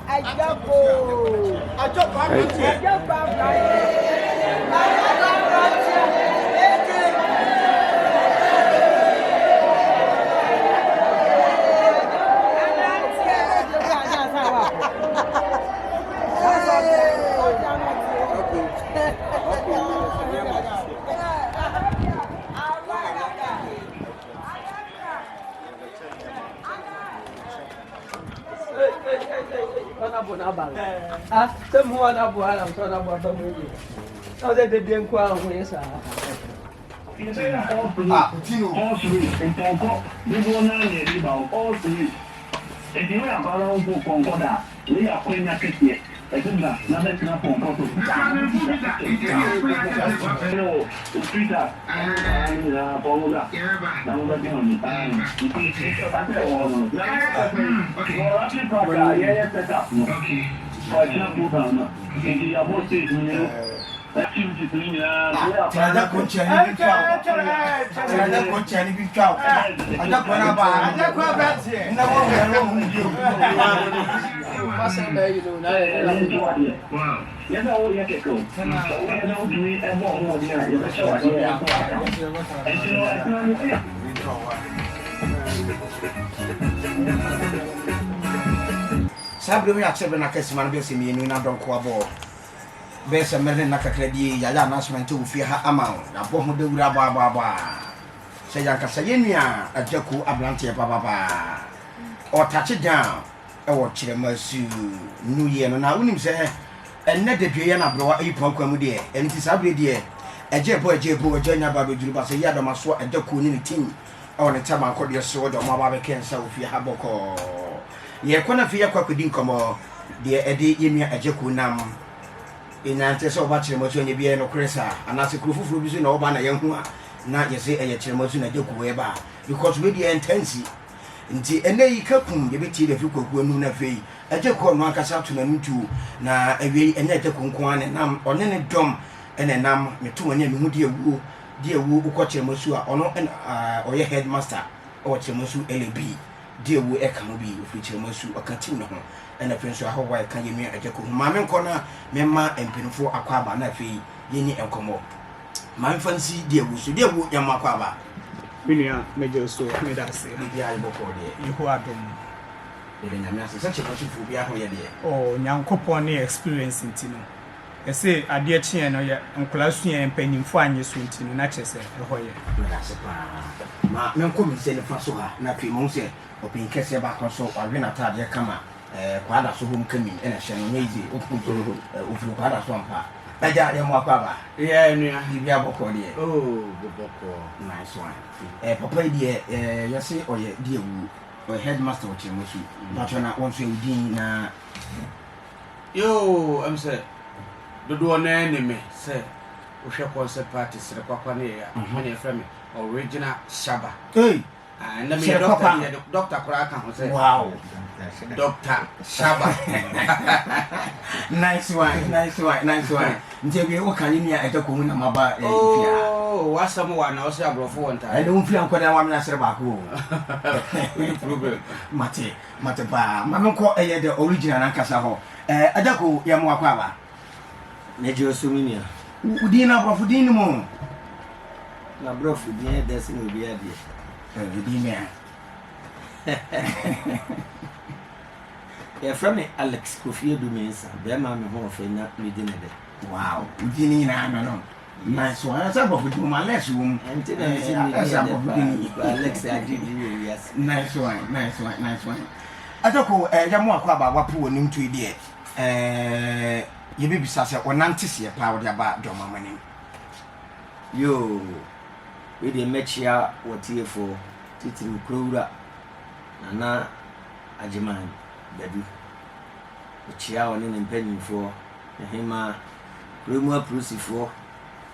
Agya Koo. Sabre me accept na kesima na be se mienu na don ko abo be se mere na kakradie ya ya announcement wo fi ha ama na bo ho de wura ba se ya kasa yenua Agya Koo ablante papa o touch down e wo Kyeremasu new year no na unim se enne de dwe ya na browa ayipon kwamu de enti sabre de Agya nya ba be duru ba se ya do maso Agya Koo ni team e won tama akode so do ma ba be kensa wo fi ha boko ye kona fi yakwa kudi nkomo de ede yemia Agya Koo nam inante so ba Kyeremasu nya bia no kresa anase kurufufuru bi so na oba na yehu a na yese eye Kyeremasu na Agya Koo e ba because we dey intense nti ene yi kapum ye beti de fi kokuo nu na fei Agya Koo no akasa to na ntu na awie enya Agya Koo nko ane nam one ne dom ene nam meto wane me hu de ewu ukọ Kyeremasu a ono oye headmaster o Kyeremasu LB de ewu e kan bi ofi Kyeremasu akati no ho ena penso ahogwa e kan yemi Agya Koo ma me nko na me ma empinfo akwa aba na fei yeni enkomo ma mfansi de ewu so de ewu yama akwa aba Minia major so me da se bia iboko de ihu adom de nyame ase se Kyeremasu fu bia ho ye de oh nyankopon ne experience ntino ese ade chie no ye nklasu ye mpanimfo anye so ntino na chese ho ye da se pa ma me nko mi se ne fa so ha na fi mo se opin kese ba ko so awe na tade kama kwada so hom kami ena hye no nyezi ofunto ofuru kwada so ampa Agya ye mo akwa ba ye nua bibia boko de oh boko nice one papa de yesi oye de ewu o headmaster o Kyeremasu but na won so edin na yo am say dodo na enemy say o hwe concert party sire kwakwa na ya mane fra me original shaba na me doctor kura kan ho say wow Dr. Shaba. Nice one. Ntewe wo kan ni Agya Koo na maba fia. Oh, wasam wa na osi abrofo wonta. E don fia nkoda wa me na sere ba ko. No problem. Mate ba. Ma me ko eye the original na kasa ho. Agya Koo ya mo akwa ba. Ne Josu minia. Udi na abrofo din mo. Na brofu din de se no bia de. Udi me. Yeah, from me Alex Kofi Edumensa. Be ma me ho fe na me di ne de. Wow, udi ni na no. Nice one. Asa bo fudu ma less room. Enti na se me di Alex Adidi yes. Nice one. Agya Koo ya mo akwa ba wapo woni ntu ide ye be bisa se onante se pa wo de ba do mamani. Yo, we dey mechia wotiefo titiri krowura na ajiman badu ochia woni ne mpanimfo ehema kremu aprusifo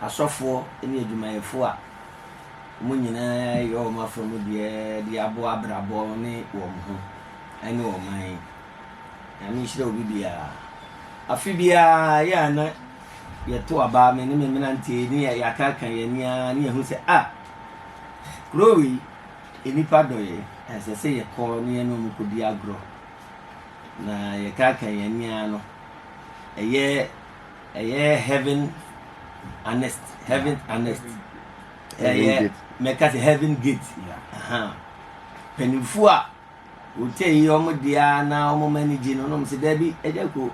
asofo ene adwumayefo a mo nyina yo ma from de abo abrabo ne wo ho ene wo man ya mi shira obi bia afi bia ya na ye to aba me ne me nante ni ya kaka ye nia ni ehu se krowi enipa doye ese se ye ko ne no mu kodi agro na ye ka ye nia no eye heaven honest eye meka se heaven gate penifo a wote yi omo dia na omo manage no no se da bi Agya Koo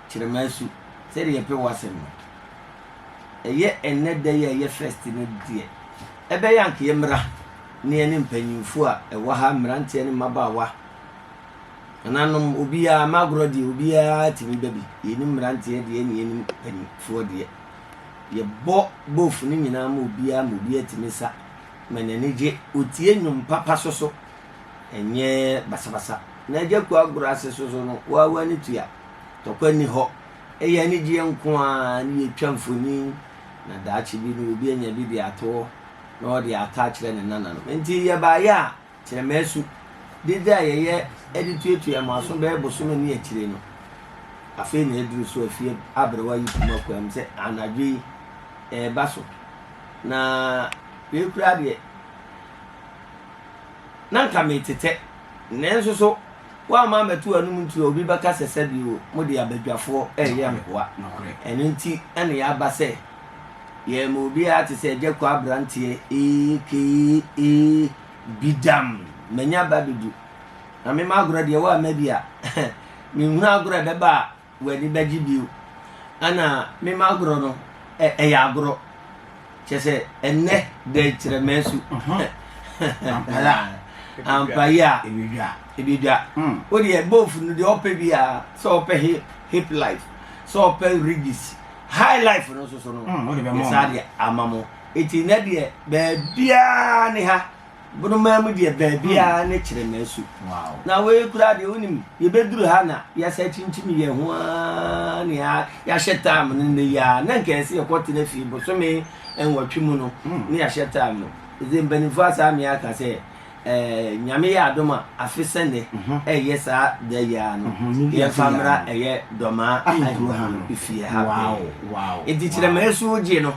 Kyeremasu se de ye pe wasem no eye eneda ye first no die ebe yank ye mra ne ne mpanyimfo a ewo ha mrante ne mabawa ananom obia magrodi obia timi baby yeni mrante de ne yeni mpanyimfo de ye bo bofu ne nyina ma obia timi sa menenije otie nyum papa soso enye basabasa na Agya Koo agro ase soso no wa ni tuya to kwani ho eye ni je nko a ne twamfoni na daachi bi no obi anya bi de ato na odi attach le nana no enti ye ba ya Kyeremasu dida ye edituetu ya maso be boso no ne akire no afi na eduru so afie abrewa yi kuma kwam se anadwi baso na we kura de nanka metete nenso so wa ma metu anum ntu obi baka sese bi o mo de abadwafo ye mkoa eno nti ene ya ba se ye mo bi ati se Agya Koo abrantie bidam menya badudu na me magoro de wa mabia me hu agoro de ba wani baji biu ana me magoro no ya agoro chese enne de Kyeremasu ampaya ebidwa o de bofu no de ope bia so ope hip life so ope rigis high life no so no sade amamo eti na de baabia ne ha bono mamu de baabia ne Kyeremasu na we kura de onim ye beduru ha na ya sa chinchimi ye ho ne ya shetam ne ya na nkese ye kote na fi bo so me enwatwi mu no ne ya shetam no ezembanifo asa me aka se nyame ya adoma afese ne eye sa da ya no ye famra eye doma ifie ha wow edi Kyeremasu je no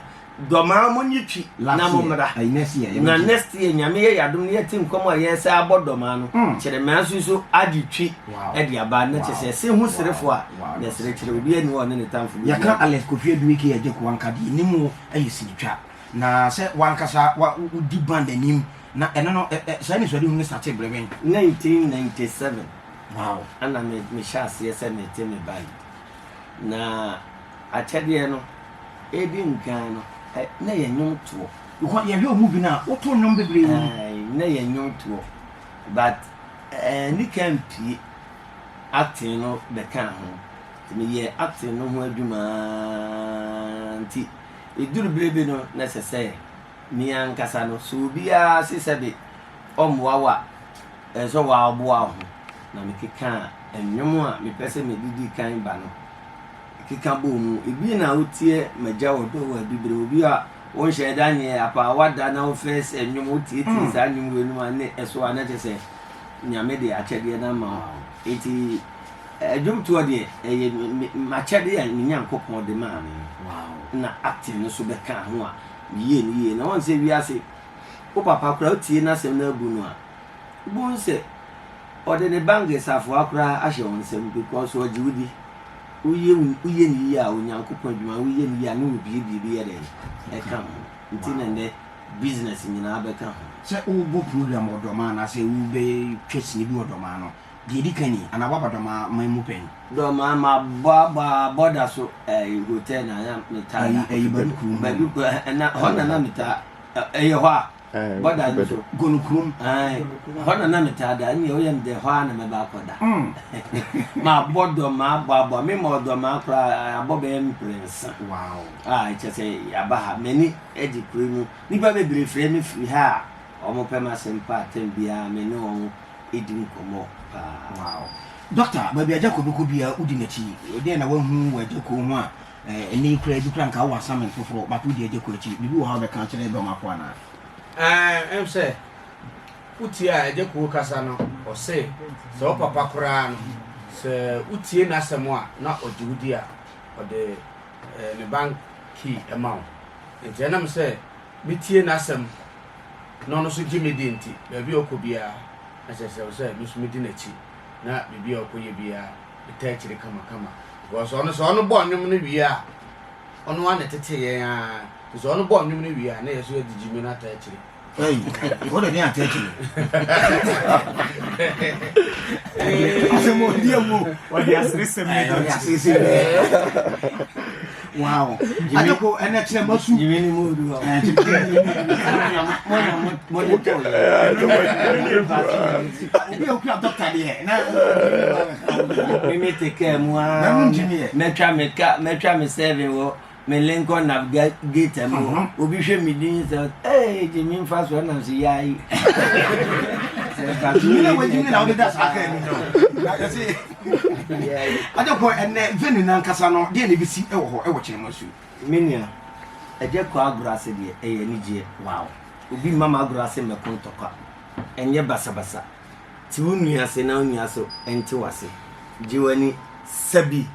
doma mo nyitwi na mo mra na next year nyame ya adom ne yetim komo ye sa abodoma no Kyeremasu so aditwi e dia ba na chese se hu serefo a na sere kyere obi ani wo ne tamfo ya kan Alex Kofi Adumike ya Agya Koo wankadi ni mu ayesinitwa na se wankasa wa udi band anim na eno no say ni so de hu start brewen 1997 wow ana me chance ye se me teme bai na achade no edi nkan no na ye nyonto ko ye o movie na o to nyom bebre na ye nyonto but ni kan pi acting no be kan ho me ye acting no ho adwuma nti eduru brebe no na sese ni ankasa no so bia sesebe omwawa so wa aboa ho na me keka enwom a me pese me didi kan ba no keka bo mu ebi na otie magya odo wa bibre obi a won hye danye apa wada na o face enwom otie ti sa nwom wenu ma ne eso ana chese nyame de achede na ma eti adwum to de machede ya nyankopon de ma me wow na acting no so be kan ho a ye na won se wiase o papa kura otie na sem na abu no a bu nse ode ne bange safo akura ahye won sem because o jiwudi uye ni ya onyankopon dwuma uye ni ya no bi ya de e kan nti na ne business ni na be kan se o bo program odoma na se u be twesi bi odoma no de di kani ana baba doma mamu pen doma ma baba boda so hotel na ya meta ba bi ko na hona na meta ho a boda so gonukrum hona na meta da ni o yem de ho na me ba koda ma bodo ma baba me mo do ma kra abobe em prince wow che say abaha meni edi kuru ni ba be bre free me free ha o mo pe ma sempa tembia me no edin komo wow doctor baby Agya Koo beko bia udi nachi ode na wahu wa Agya Koo ho a eni kura di kura nka wa samen foforo ba udi Agya Koo achi bibi wo ha be kan kire be ma kwa na em say utia Agya Koo kasa no o say so papa kura no se utie na asemo a na ojudi a ode ne bank key amount enti na me say bitie na asem no so Jimmy Dinty, baby Okobia, as I said, Miss Medinachi, not baby Okoyabia, the territory come. Was on the born we are on one at a tea, is on the born we are, near so did Jimmy not actually. Hey, what are you taking? What has listen me? Wow. Agya Koo and Kyeremasu. You really move to me take care more. Metra me serving me Lincoln navigator mo obi hwe me din say hey Jimmy fast one am say yai you know when you know that's okay no I say Agya Koo and veni na nkasa no de na bisi e wo Kyeremasu menia Agya Koo agurase de e ye wow obi mama agurase me kontokwa enye basabasa ti wonu ase na wonu aso enti wase jiwani sabi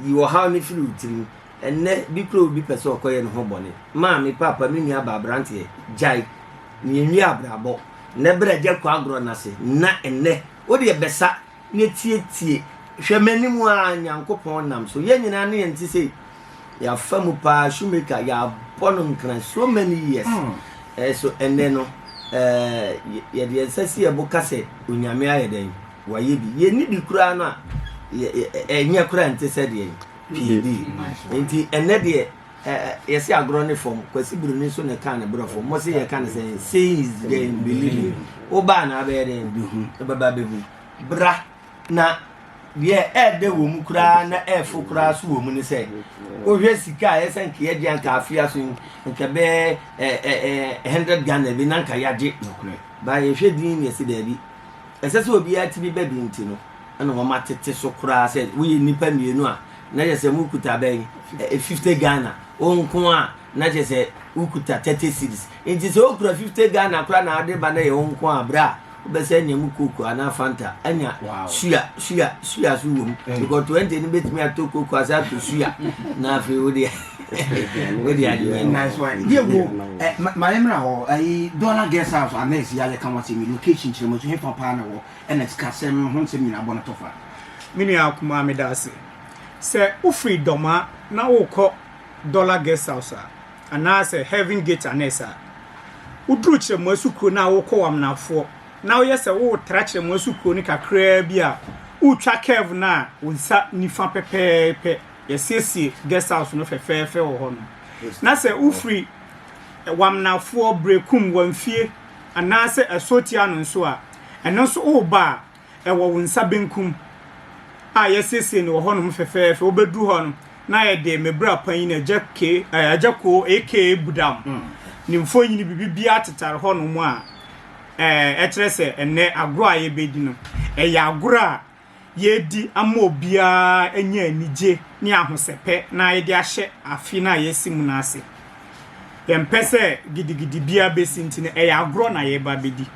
you how ni feel utiri enne bi kro bi pese okoye no hobone ma me papa me nua ba brante jai ni enwi abrabo ne bra Agya Koo agro na se na enne wo de besa ne tie hwemani mu a Nyankopon nam so ye nyina ne enti sei ya famu pa shumeka ya bono nkran so many years so enne no ye de ensasi e boka se onyame ayeden waye bi ye ni di kura no a enya kura ente se de PD enti enne de yesi agro ne form kwasi buru ni so ne kan ne bro form mo se ye kan say is the believing oba na be den baba behu bra na ye de wo mu kura na fo kura so wo mu ni se o hwe sika yesen ke ye dian ka afia so nke be 100 Ghana bi nanka yaje ba ye hwe din yesi da bi esese obi ya ti bi be bi nti no ana wo matete so kura se wo ye nipa mienu a na je se mu kuta be 50 Ghana o nko a na je se ukuta 30 cedis enti se o kura 50 Ghana kura na ade ba na ye nko a bra obese nyam koko ana fanta anya suya so wo because 20 ni betimi atoko asa to suya na afi wo de nice one Diego my emra ho ai dollar guest house anes ya le kan wati mi location Kyeremasu he papa na wo ns kasem ho nsem nyina bona tofa mini akuma me da se u freedom na wo kọ dollar guest house ana se heaven gate anesa udru Kyeremasu kro na wo kọ wamnafo na wo yese wo tra Kyeremasu kro ni kakra bi a utwa curve na wonsa nifa pepepe yesiesie guest house no fefefe wo ho no na se u free wamnafo brekum wamfie ana se asotia no nso a eno so wo ba e wo wonsa benkum a yesiesie no ho no fefefe obedu ho no na ye de mebra pan na Agya Koo aka budam nimfo nyini bibia atetare ho no mu a ekyere se enne agro a ye bedi no ya agro a ye di ama obia enya anije ni ahosepe na ye di ahye afi na ye simu na ase ye mpese gidigidi bia besi ntine ya agro na ye ba bedi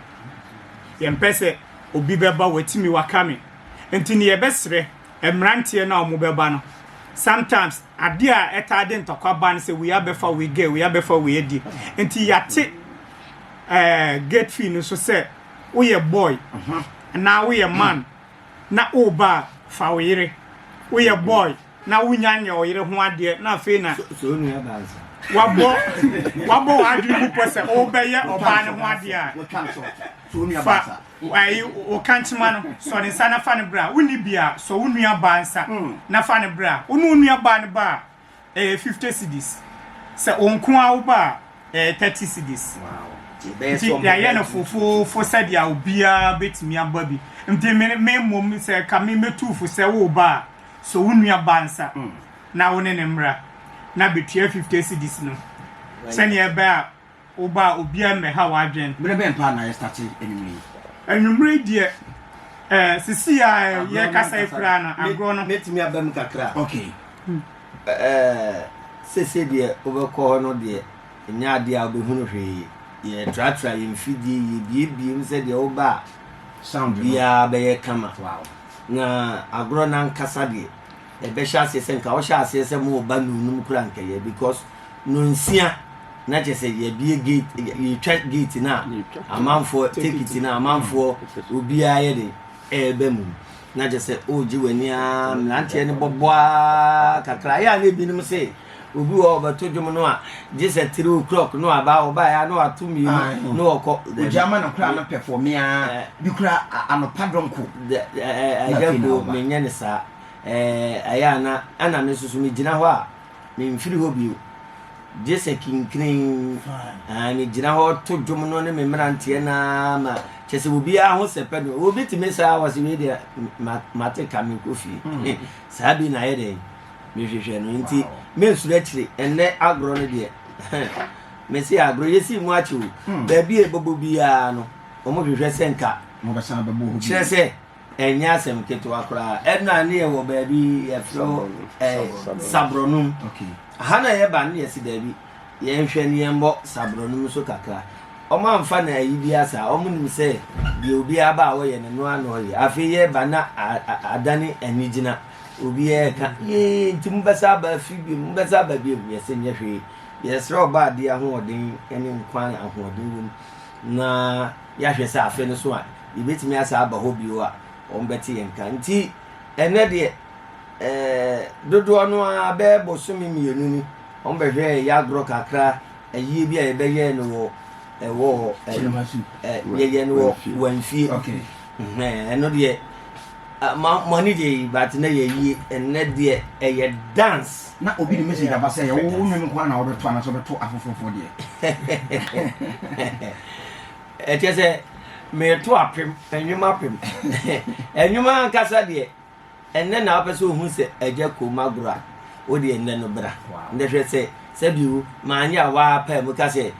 ye mpese obi beba watimi wakame ntine ye besre emrantie na omo beba no sometimes adia etade ntokwa ban se we abefa we get we abefa we edi enti yate get fee no so say we a boy na we a man na oba fa we a boy na wunyanya o yire ho ade na fe na so nu abanza wabo adri bu pose obeye oba ne ho ade a so nu abanza ai o kanchima no so ne sana fa ne bra woni bia so wonu abanza na fa ne bra wonu aba ne ba 50 cedis se onko a oba 30 cedis wow ya na fo sadia obia betimi aba bi nti me mom se ka me metufu se wo ba so wonu abanza na woni ne mra na betua 50 cedis no sene e ba oba obia me ha wadwen bre ben pa na start enumre die sisi ya ye kasa ifra na agro no metimi abam kakra okay sese die obekọ no die nya ade a obehunu hwe ye tratra ye mfidie ye biem se die oba sound bia be ye kama wow na agro na nkasa die e be sha se nka o sha se mo ba nunum kura nka ye because no nsia na je say ye bie gate ye twa gate na amanfo ticket na amanfo obi aye de ebe mu na je say oji wani a mlantie ne boboa kakra ya na ebi nim say obi wo ba to dwom no a je say 3 o'clock no aba oba ya no atumi no okọ ojama na kra na perform ya bi kra anopa donko Agya Koo menya ne sa aya na ana me susu me gina ho a me mfiri ho bio je say kinkrin me gina ho to dwom no ne me mrantie na ma chese obi a ho sepe no obi ti me sa was we dey mate kamin kofi sa bi na ye dey me hwehwe no nti me nsura chire enne agro no de me si agro yesi mu achi ba bi e bobo bia no o mo hwehwe senka mo ba san ba bo chire se enya asem keto akra enna ne ye wo ba bi ye fro sabronum okay hana ye ba ne ye si da bi ye hwehwe ne ye mbo sabronum so kakra omo amfa na yi bia sa omo nim se bi obi aba wo ye ne no ano ye afi ye ba na adane anigina obi e ka ye ntim besa ba fi bi mbesa ba bi ye se nye hwe ye sro ba de ahoden ene nkwan ahoden na ya hwe sa afi no so a ibetimi asa aba ho bi o a on beti ye nka nti ene de dodo no a be bosumi mienu ni on be hwe ya gro kakra ayi bi a be ye no wo Kyeremasu ye no wanfie okay eno de money dey but na ye yi ene de ye dance na obi ni message aba say wo nwem kwa na obeto ana so beto afofofo de say me to apem enwuma apem enwuma nkasa de ene na opese ohun se Agya Koo magura o de ene no bra nde hwe se biu ma anya wa pa mu ka se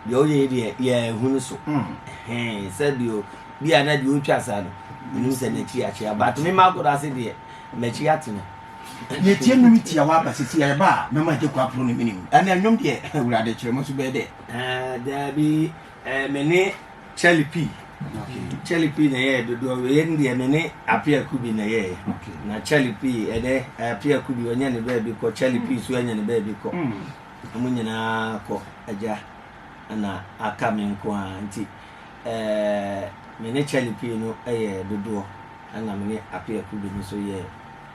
yo ye de ye hunu so se biu bia na de o twa sa no ni se na chi achi but me magura se de me chi atene ye tie numi tia wa ba se tia ba me ma Agya Koo apro ni minim ana nwom de urade Kyeremasu be de da bi me ne Charlie P. Charlie P na ye do we ndi me ne Agya Koo bi na ye na Charlie P ede Agya Koo bi onya ne ba bi ko Charlie P so onya ne ba bi ko mu nyina ko agya ana aka me nko anti me ne Charlie P no ye dodo ana me ne Agya Koo bi so ye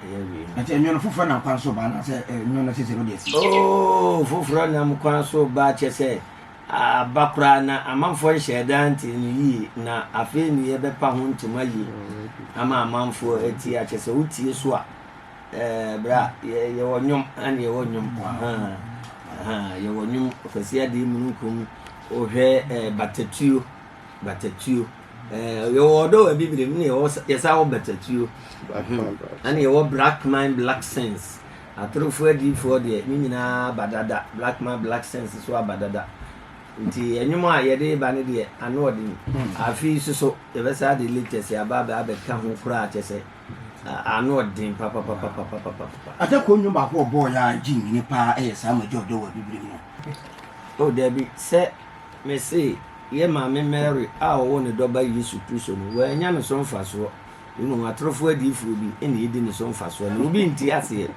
we ati enyo no fufura na kwan so ba na se enyo na sese ro de si fufura na kwan so ba che se abakura na amanfo nhyedanti ni yi na afi ni ye bepa ho ntuma yi ama amanfo eti a chese utie so a bra ye wonyom an ye wonyom ye wonyom ofesi ade mununkum ohwe batatuo ye wodo bibire ni ye sa wo batatuo an ye wo black mind black sense atrofo adi fo de ni nyina badada black man black sense so abadada nti enwuma a yede ba ne de ano odin afi so e be sa de latest ya ba ka ho kura chese ano odin papa Agya Koo nwom ba ko bo ya jin ni pa sa ma jojo wa bibiri no o de bi se me say ye ma me Mary a wo ne do ba Yesu Kristo no wa nya no so mfa so inu atrofo adi fu bi ene yedi ne so mfa so no obi nti ase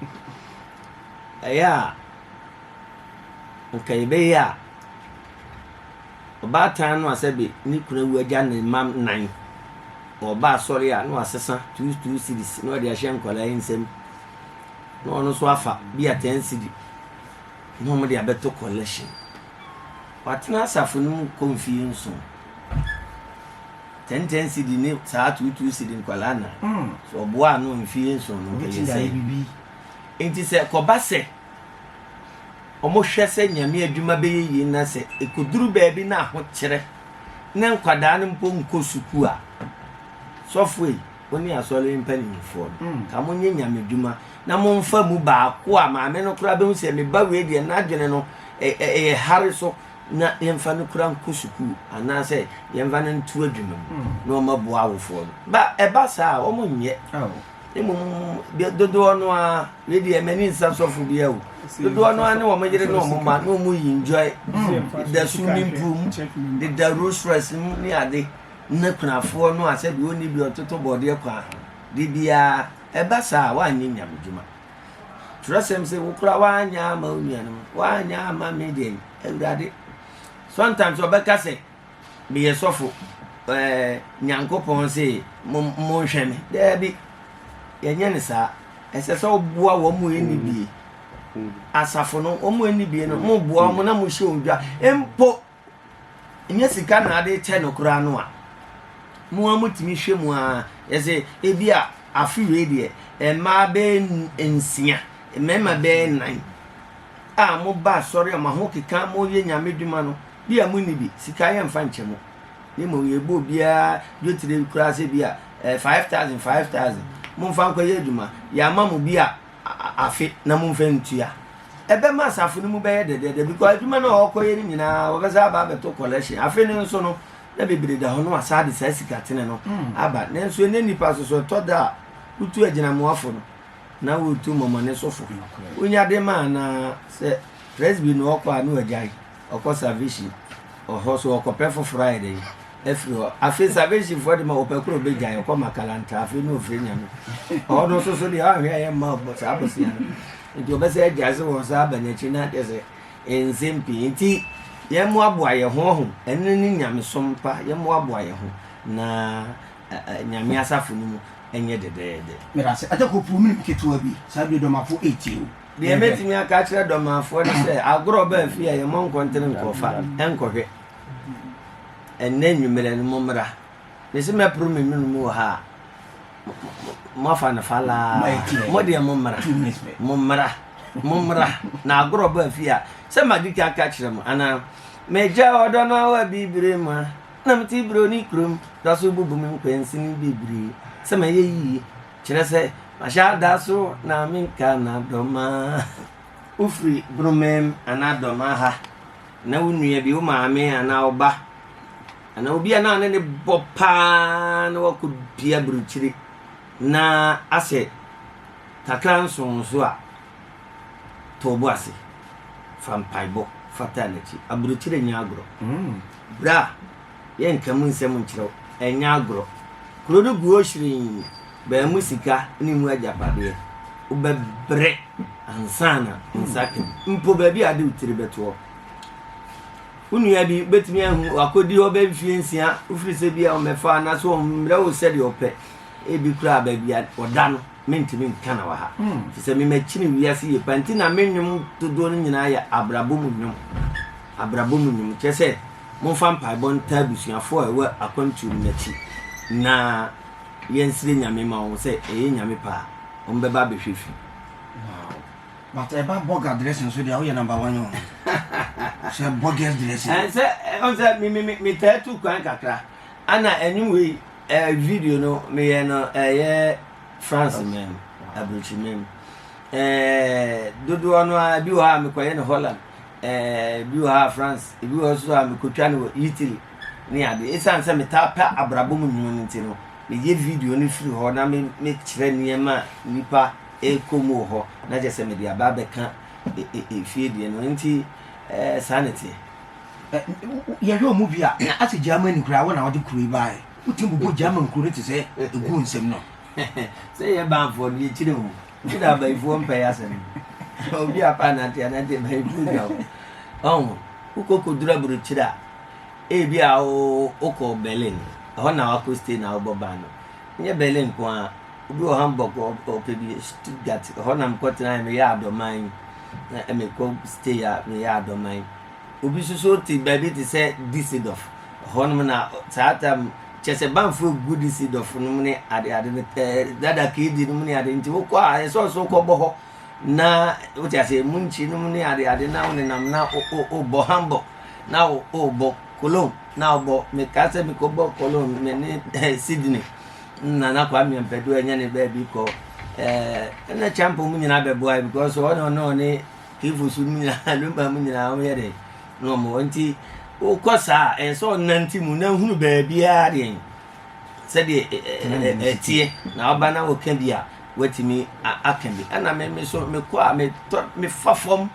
aya okay be ya oba tan no asabe ni kuna wu agya ne mam nan oba sorry a no asesa 2 cedis no de ahye nkola ensem no no so afa bi a 10 cedi no mo de abeto collection watna asafu no confiance 10 cedi ni saa 2 cedi nkola na so obo a no confiance no ke say bibi enti se ko ba se omo hwese nyame adwuma be yi na se ekoduru baabi na ho kire na nkwada ne mpo nko suku a sofwe oni asole mpanimfo ka mo nye nyame adwuma na mo mfa mu ba ko a ma me no kura be hu se me ba we de na adwene no hare so na yemfa no kura nko suku ana se yemfa no ntu adwuma no mabo awofo ba eba sa o mo nye dodo no a we de mani nsa sofo bia o dodo no ane wo magere no mo ma no mu enjoy the swimming pool the rose rest ni ade na kunafo no ase bi oni bi ototo bode kwa de bia eba sa wa anye nyamdwuma trusem se wo kura wa anya ma onua no wa anya ma me de awurade sometimes obeka say be yesofo nyankopon say mo hwe me there bi yenye ne saa ese so boa wo mo eni bi asafo no o mo eni bi no mo boa mo na mo hye odwa empo nye sika na ade che no kura no a mo amutimi hwe mu a yese ebi a afi we de ma be ensia mema be nan a mo ba sorry ma ho keka mo ye nyame dwuma no bi a mo ni bi sika ye mfa nche mo ni mo ye bo bia yotire kura se bia 5000 mo mfa nkwa ye dwuma ya ma mo bi a afi na mo mfa ntua ebe ma asafo ni mu be ye de because dwuma na okoye ni nyina wo be za ba be to collection afi ni nso no na bebere da ho no asade sa sika tene no aba na nso ne nipa so to da utu agina mo afo no na wo tu momane sofo onya de ma na se presby no okwa na wajai okọ salvation oho so okọ perfect friday efro afi salvation for de ma opekro be jai okọ makalanta afi no ofre nyame o no so de ahwe ya ma bo sa abosia no nti obese ajaze wo sa abanyachi na de se enzempi nti ye mo aboa ye ho enni nyame sompa ye mo aboa ye ho na nyame asafo no mu enye de mirase Agya Koo pumi ketuwa bi sabi do mafo 80 de metimi aka kire do mafo de se agro ba fi ye mo nkontere nkofa enkohwe enne nwumere no momra de se me pro me mu ha mo fa na fala mo de momra na agro ba fi a se magika aka kire mo ana meja odo na wa bibire ma na mti bro ni krum da so bubu me kwensin bibire sama yeyi kire se masha da so na minka na doma ufri bromem ana doma ha na wunua bi wo maame ana oba ana obi ana ne bopa na wakudua bruchiri na ase takran sonso a tobo ase fampaibo fatality abruchiri nyagro bra yen kamun nsem nkyerɛw enya agro kurodo guo hyirin ba musika ni mu ajapade ubebre ansana nsake mpo ba bi ade utiri beto unua bi betimi ahu akodi ho ba fiensia ufiri se bia o mefa na so mre o se de ope e bi kura ba bia oda no mentimi nkana wa ha se me machini wiase ye panti na menwum todo no nyina ya abrabo mu nyum chese mo fam pa bon tabusuafo ewa akwantu nachi na yensire nyame ma wo se nyame pa o mbeba behwefi but eba burger dressing so dia wo ye number 1 yo se burger dressing se on se mi tatu kwan kakra ana anyway video no me ye no ye France men abruchi men dodo no bi wa me kwaye no Holland bi wa France bi wa so am kotwa no Italy ni ade esan se metapa abrabo mu nyun nti no me ye video ni free ho na me kire niema nipa ekomo ho na je se me dia ba be ka fie die no nti sanity ye yo mu bia ase Germany kura wona wode kuru bae utim bu German kuru ti se egu nsem no se ye ban for ni chire mu ida ba ifo mpa ya se obi apa na te na te mai bu ga uko dura buru chira bi a o Berlin ho na wa ko stay na obo ba no nye Berlin ko a obi o Hamburg o pe bi Stuttgart ho na mkoti na me ya adoman na me ko stay ya me ya adoman obi so ti ba bi ti se Düsseldorf ho no na saata chese banfo good Düsseldorf no ne ade ne dada kidi no ne ade nti wo ko a so ko bo ho na wo ti ase munchi no ne ade na wo ne nam na o bo Hamburg na o bo Cologne na obo me kase mi ko bo Cologne me ne Sydney na kwa mi ampedo enya ne ba bi ko na champo mu nyina be boy because no ne kifu su mu nyina lumba mu nyina o yere no mo nti o kosa so nanti mu na hunu ba bia de se de tie na oba na o kan bia watimi akan bi ana me so me ko a me fafom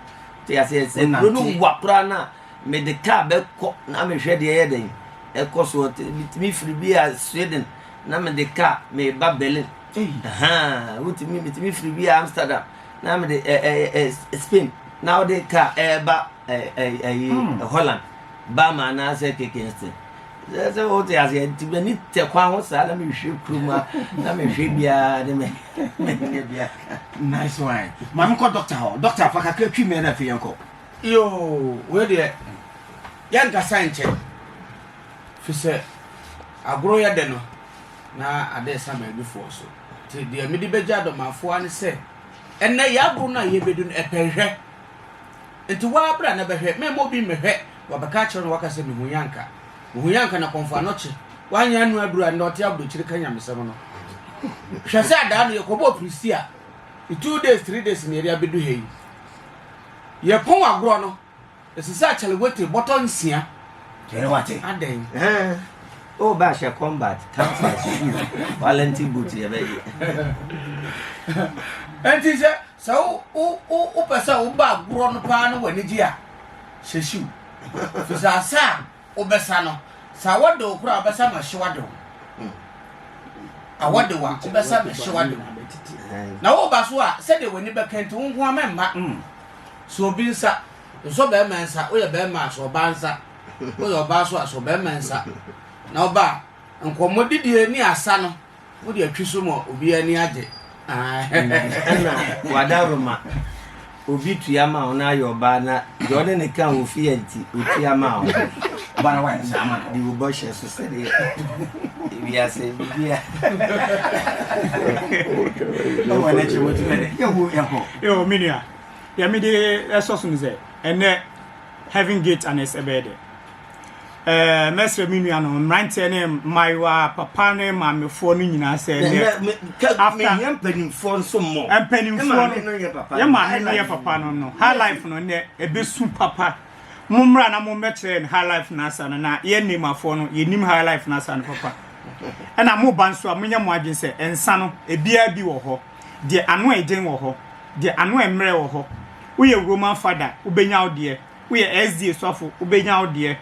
te ase se no wapra na me de ka be ko na me hwe de ye den e ko so mi free bia Sweden na me de ka me ba Berlin mi free bia Amsterdam na me de Spain na o de ka ba Holland ba ma na se Kingston se o te ase ti be ni te kwa ho sa na me hwe kruma na me hwe bia de me bia nice one mam ko doctor fa ka twi me na fi yanko yo we de yan ka sanche fi se agro ya de no na ade sa ma before so ti de me di beja do mafo an se enne ya bru na ye bedu epehwe enti wa bra na behwe me mo bi mehwe wa baka kire no waka se me huyanka na konfa no chi wanya anu aduru and oti abdo chiri kanya mesem no hwese ada no yekobo prisia 2 days 3 days ne area bedu hei ye pon agro no esisa chale wete button sia kere wate aden o ba she combat cancer shoe valentine boot ye be enti se so o pesa o ba agro no pa no wani gia she shoe fisa sa obesa no sa wado kura obesa ma hwado awado wa obesa ma hwado na wo ba so a se de wani be kenti wonhu amemma so bi nsa so be mensa o ye be ma so ba nsa o ye ba so so be mensa na oba nkomodidie ni asa no wo de atwiso mo obi ani age na wadaruma obi tuyama ona yoba na jode ne kan ofi anti otuyama bana wa sama di bo she so se de bia se bia no wa na che wo tune yo minia ya mi de esoso nze ene having gate and esebede mesre minua no mrante ne maiwa papa ne mamefo no nyina se ne after empanimfo nso mo empanimfo no ya ma ne ye papa no high life no ne ebesu papa mumra na mumetre high life na asa na ye nimafo no ye nim high life na asa no papa na mo banso a munya mo adwen se ensa no ebia bi wo ho de ano egen wo ho de ano emre wo ho uye Roman father ubenya ode uye SD sofo ubenya ode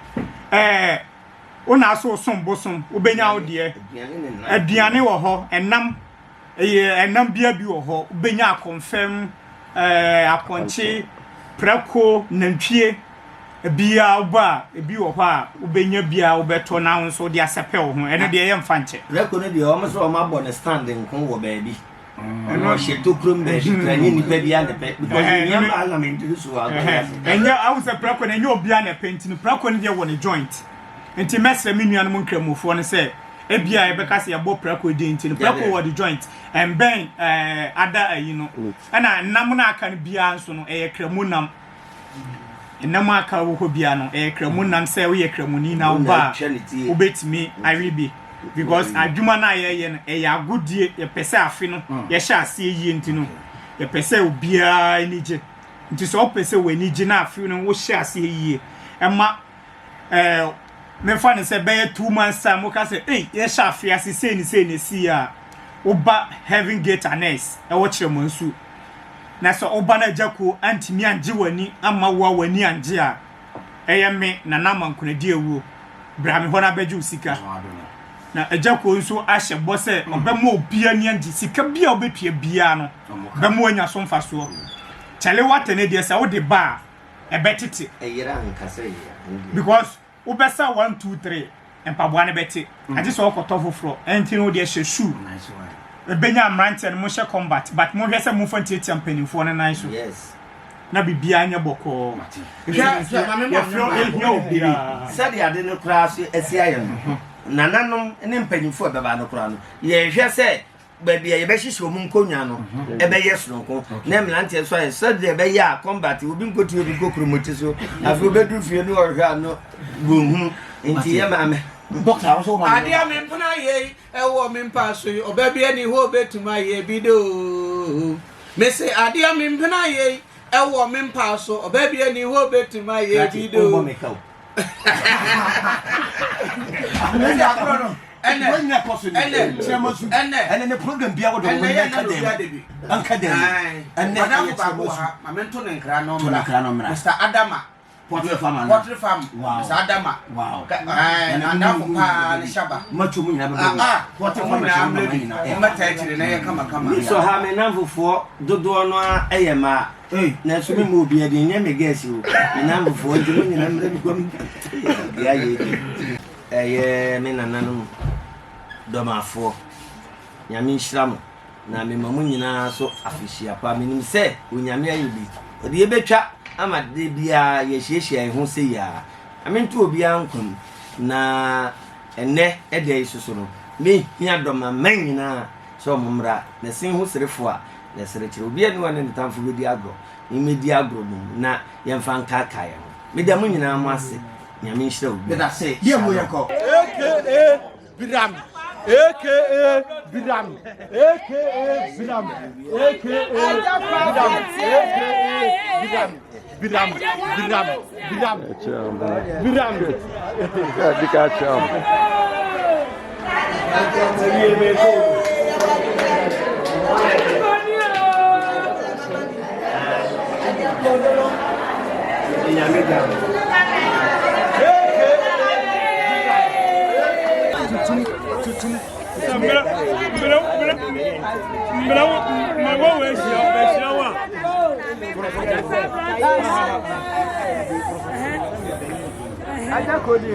una so sombosom ubenya ode aduane wo ho enam bia bi wo ho ubenya confirm akonche prako nantwie bia oba ebi wo ho a ubenya bia ubeto na nso de asepe wo ho ene de ye mfa nche prako no de o mo so ma bo ne standing ko wo ba bi no she to krum be trani ni pe bia ne pe because you am introduce wa enya I was a prako na enya obia na paint ni prako ne de wo ne joint enti mesre minua no nkramofo ne se ebia e be ka se ya bo prako de enti ni prako wo the joint and ben ada ayi no na nam na aka ne bia nso no e kramunam enam aka wo ho bia no e kramunam se wo ye kramuni na wo ba obetimi aribi because adwuma na ye no e ya godie ye pese afi no ye hye ase yi enti no ye pese obia enije nti so pese wenije na afi no wo hye ase yi ema me fa ne se be 2 months time wo ka se ye hye afi ase se ni si a oba having gate anes e wo Kyeremasu na so oba na Agya Koo antimi anje wani ama wo wani anje a eye me na namankunadi ewu bra me ho na beju sika na Agya Koo nso ahye bose obemo obia ni anje sika bia obetue bia no bemo anya so mfaso chale watene de se wo de ba e betete eyira nkasa ya because ubesa 1 2 3 empaboa ne beti age so okoto foforo enti no de hye shoe nice one ebenya amrante no mo hye combat but mo hwese mo fanti tiampanifo ne nan so yes na bibia anya boko said ya de no kra so esia ye no nananom ne mpanyimfo beba no kra no ye hwe se baby ye be hihye omu nkonwa no ebe yes no ko na mlante so ye said ye be ya combat obi nkotu obi kokromoti so afi obedu fie no orhwa no bohu enti ye ma me doctor also ma adia me mpuna ye ewo me mpa so oba bia ni ho betuma ye bido me say adia me mpuna ye ewo me mpa so oba bia ni ho betuma ye bido ene koso ni Kyeremasu ene ne program bia wo do wo anka dem ene Kyeremasu ma mento ne nkra no mra Mr. Adama Potter farm. Potter farm. Wow. Sadama. Wow. And now for Pa and Shaba. Much women have Potter farm. I'm living now. I'm not touching it. Come. So how many number for do no ayama. Hey, next we move be the name guess you. Number 4 doing I'm going. Yeah, men and none. Doma 4. Yamin Shram. Na me mamu nyina so afihia pa menim se onyame ayebi ode yebetwa ama de bia ye hyehyia ho se ya amentu obi ankom na enne ede isusu no me hia doma man nyina so momra na sin ho serefo a na sere kire obi anu ane ntamfo bedi agro ni medi agro dum na yemfa nkaka ye ho me da mu nyina mo ase nyame nhyira obi Let us say, ye mo yako. Biram. AKA Biram. AKA Biram. AKA Biram. Biram. Biram. Biram. Agya Koo di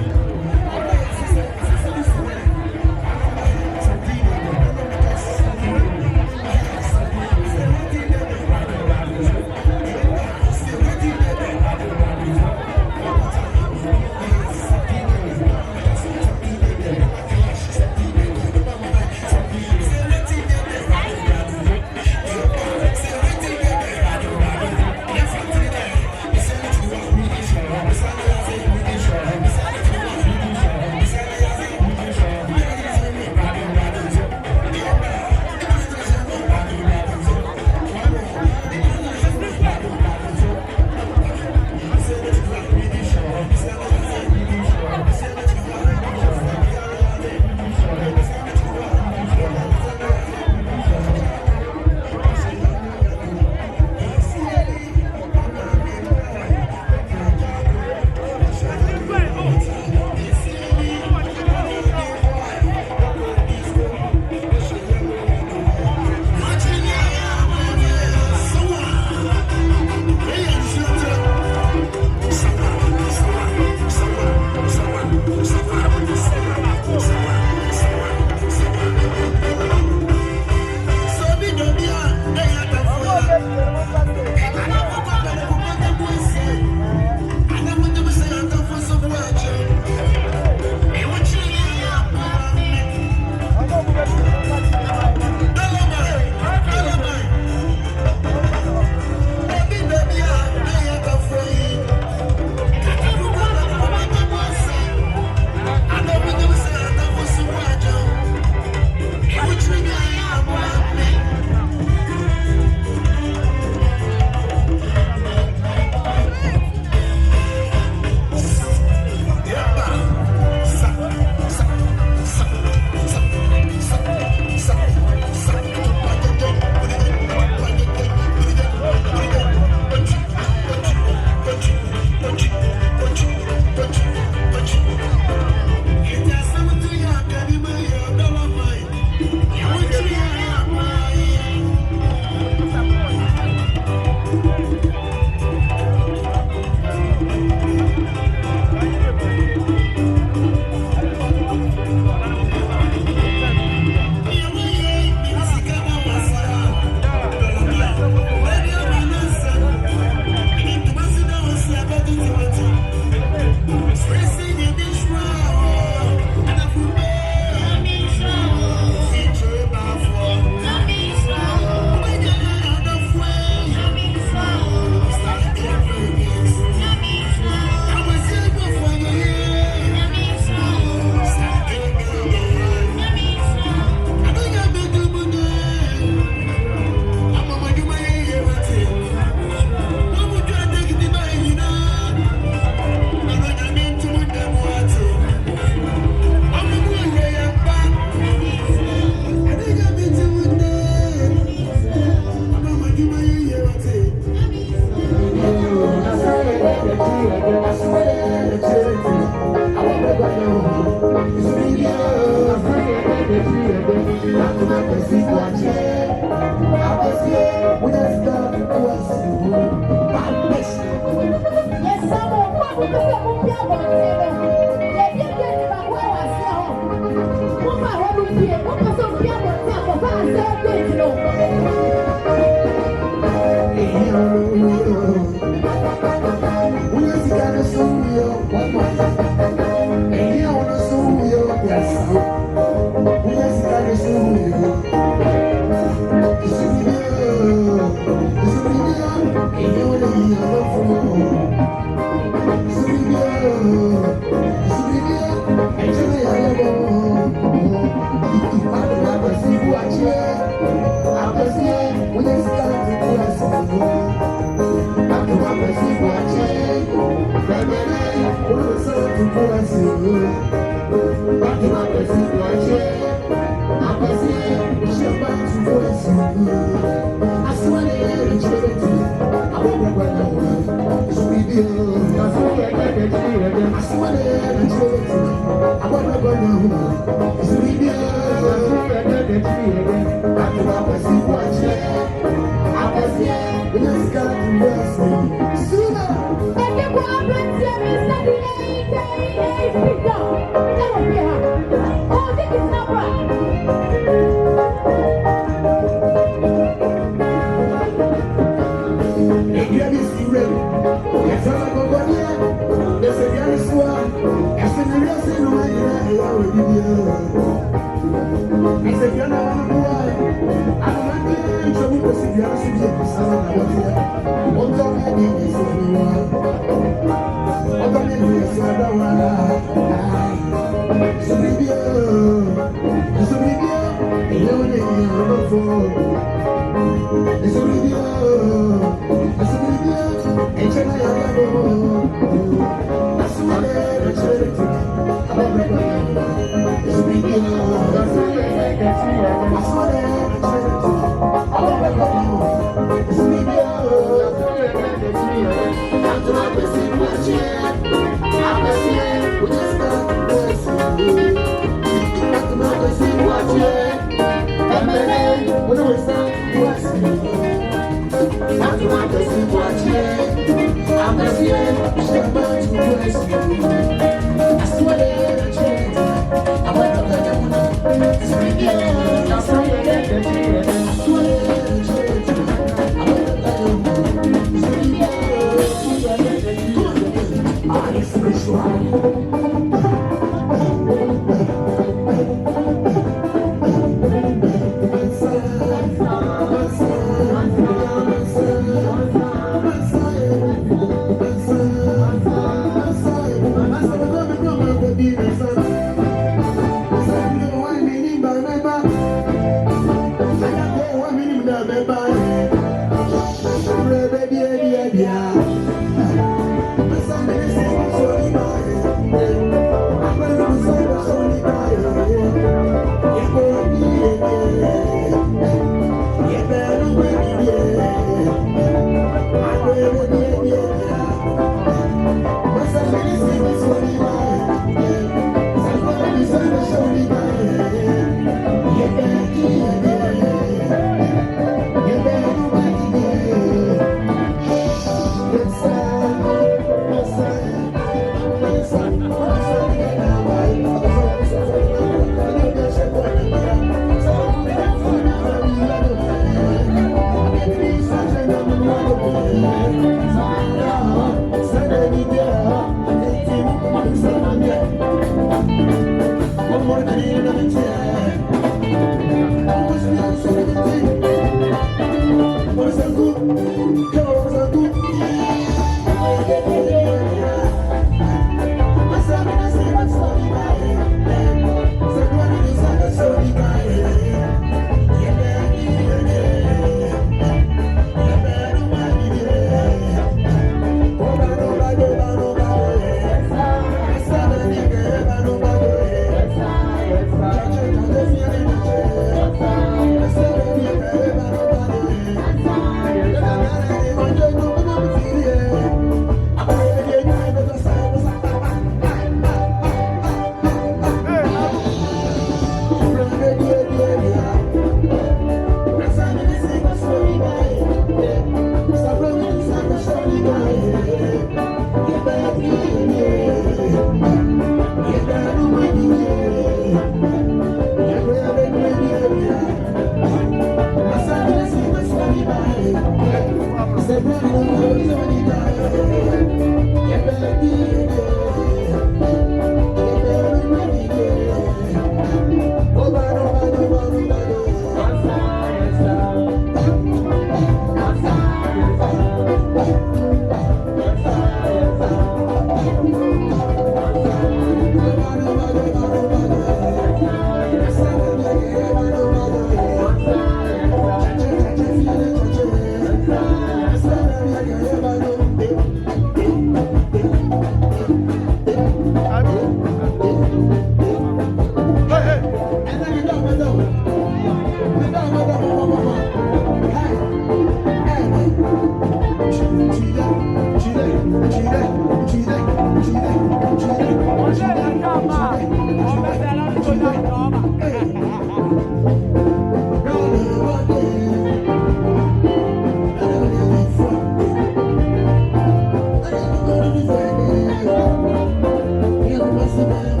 Thank you.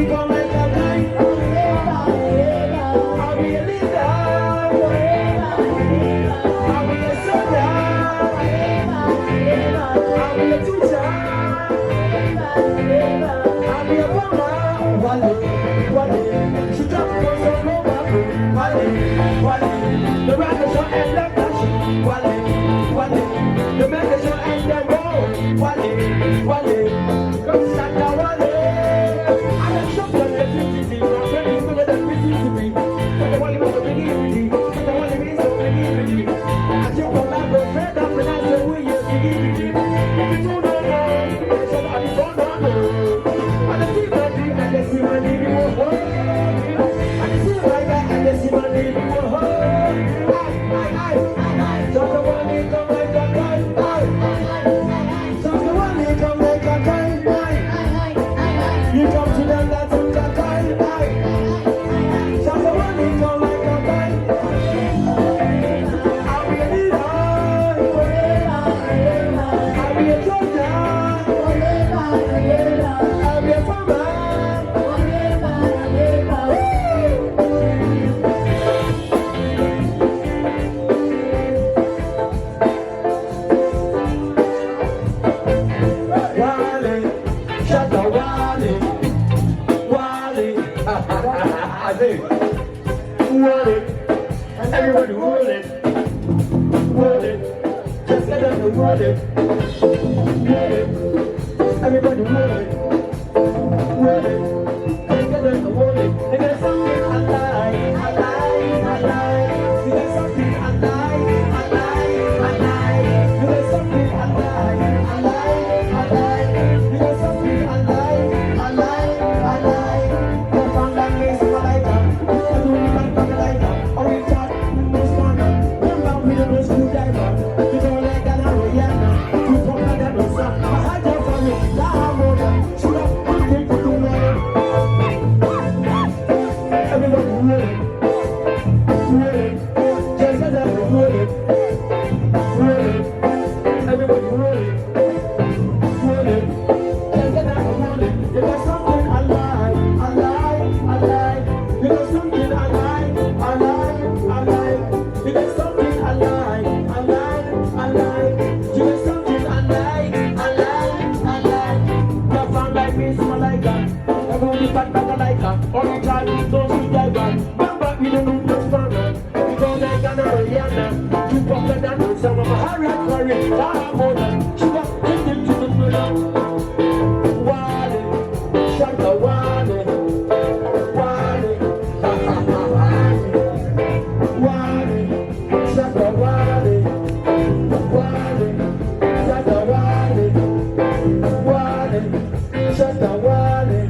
Come I think. Want it. Everybody want it. Want it. Just let them want it. Want it. Everybody want it. Want it. Just let them want it. And there's something I like. There's something I like. There's something I like. There's something I like. Your fun like me, so I like that. You do me like that. Oh, you thought you was fun. Remember we don't know screwdriver. You don't like that, I'm a yana. You don't like that, no son. I had your family, now I'm older. Shoot up, one thing to do more. Everybody roll it. Just let them roll it. Everybody roll it. Just let them roll it. There's something I like. There's something I like. There's something I like. There's something I like. Your fan like me, so I like that. Everybody back I like that. All the time you don't see that one. Remember, we don't know no fun. We don't like that, no Rihanna. You pop that down, some of my Harriet, I'm on that. She was thinking to the middle. Wale, Shaka Wale. Wale, Shaka Wale. Shaka Wale.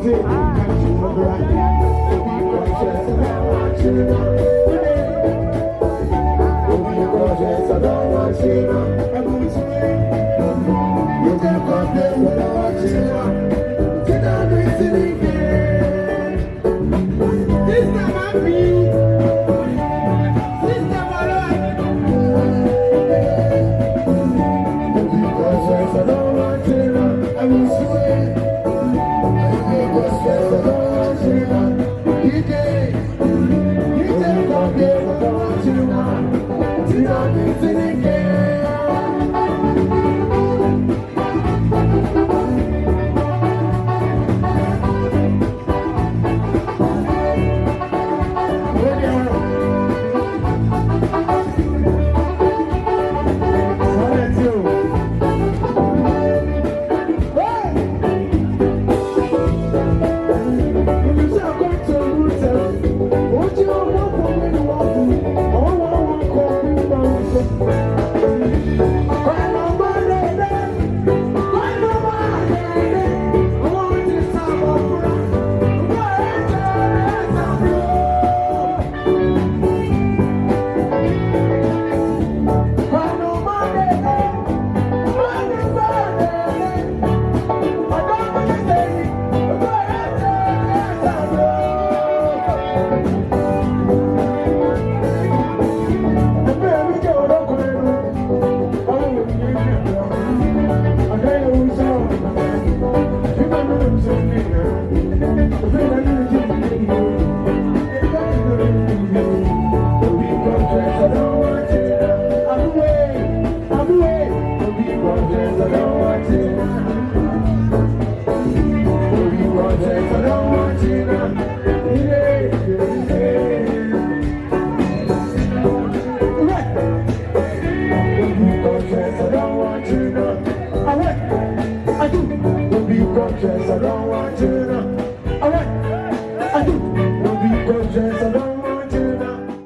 You can come here without you.